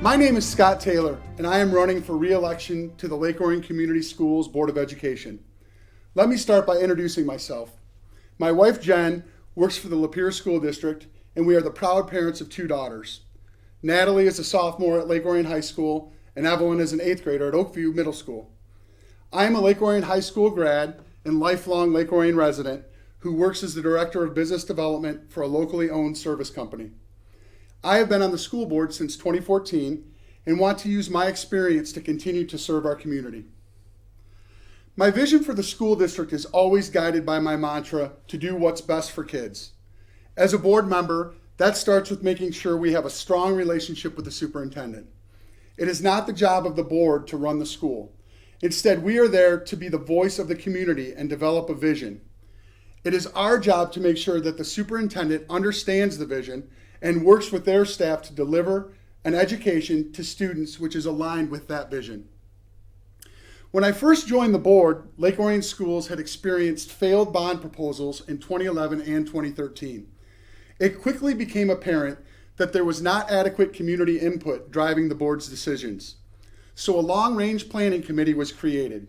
My name is Scott Taylor, and I am running for re-election to the Lake Orion Community Schools Board of Education. Let me start by introducing myself. My wife, Jen, works for the Lapeer School District, and we are the proud parents of two daughters. Natalie is a sophomore at Lake Orion High School, and Evelyn is an 8th grader at Oakview Middle School. I am a Lake Orion High School grad and lifelong Lake Orion resident who works as the Director of Business Development for a locally owned service company. I have been on the school board since 2014 and want to use my experience to continue to serve our community. My vision for the school district is always guided by my mantra to do what's best for kids. As a board member, that starts with making sure we have a strong relationship with the superintendent. It is not the job of the board to run the school. Instead, we are there to be the voice of the community and develop a vision. It is our job to make sure that the superintendent understands the vision and works with their staff to deliver an education to students which is aligned with that vision. When I first joined the board, Lake Orion schools had experienced failed bond proposals in 2011 and 2013. It quickly became apparent that there was not adequate community input driving the board's decisions. So a long-range planning committee was created.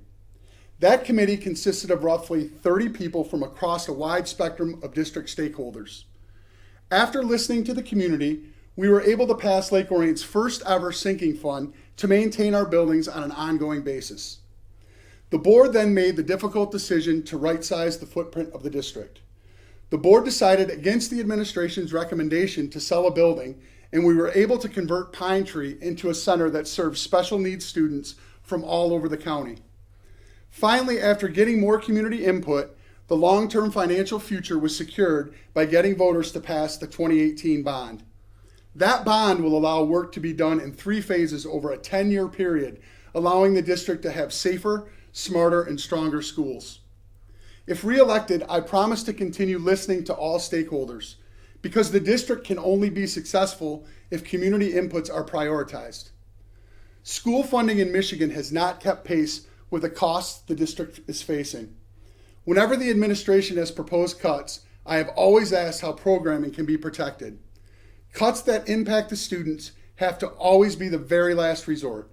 That committee consisted of roughly 30 people from across a wide spectrum of district stakeholders. After listening to the community, we were able to pass Lake Orion's first ever sinking fund to maintain our buildings on an ongoing basis. The board then made the difficult decision to right-size the footprint of the district. The board decided against the administration's recommendation to sell a building, and we were able to convert Pine Tree into a center that serves special needs students from all over the county. Finally, after getting more community input, the long-term financial future was secured by getting voters to pass the 2018 bond. That bond will allow work to be done in 3 phases over a 10-year period, allowing the district to have safer, smarter, and stronger schools. If re-elected, I promise to continue listening to all stakeholders, because the district can only be successful if community inputs are prioritized. School funding in Michigan has not kept pace with the costs the district is facing. Whenever the administration has proposed cuts, I have always asked how programming can be protected. Cuts that impact the students have to always be the very last resort.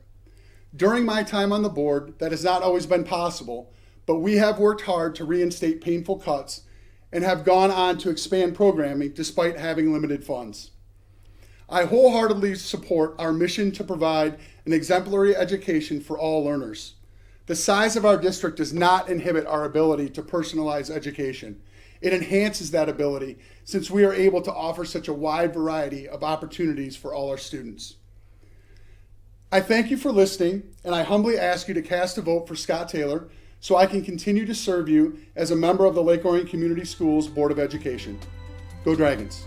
During my time on the board, that has not always been possible, but we have worked hard to reinstate painful cuts and have gone on to expand programming despite having limited funds. I wholeheartedly support our mission to provide an exemplary education for all learners. The size of our district does not inhibit our ability to personalize education. It enhances that ability since we are able to offer such a wide variety of opportunities for all our students. I thank you for listening, and I humbly ask you to cast a vote for Scott Taylor so I can continue to serve you as a member of the Lake Orion Community Schools Board of Education. Go Dragons!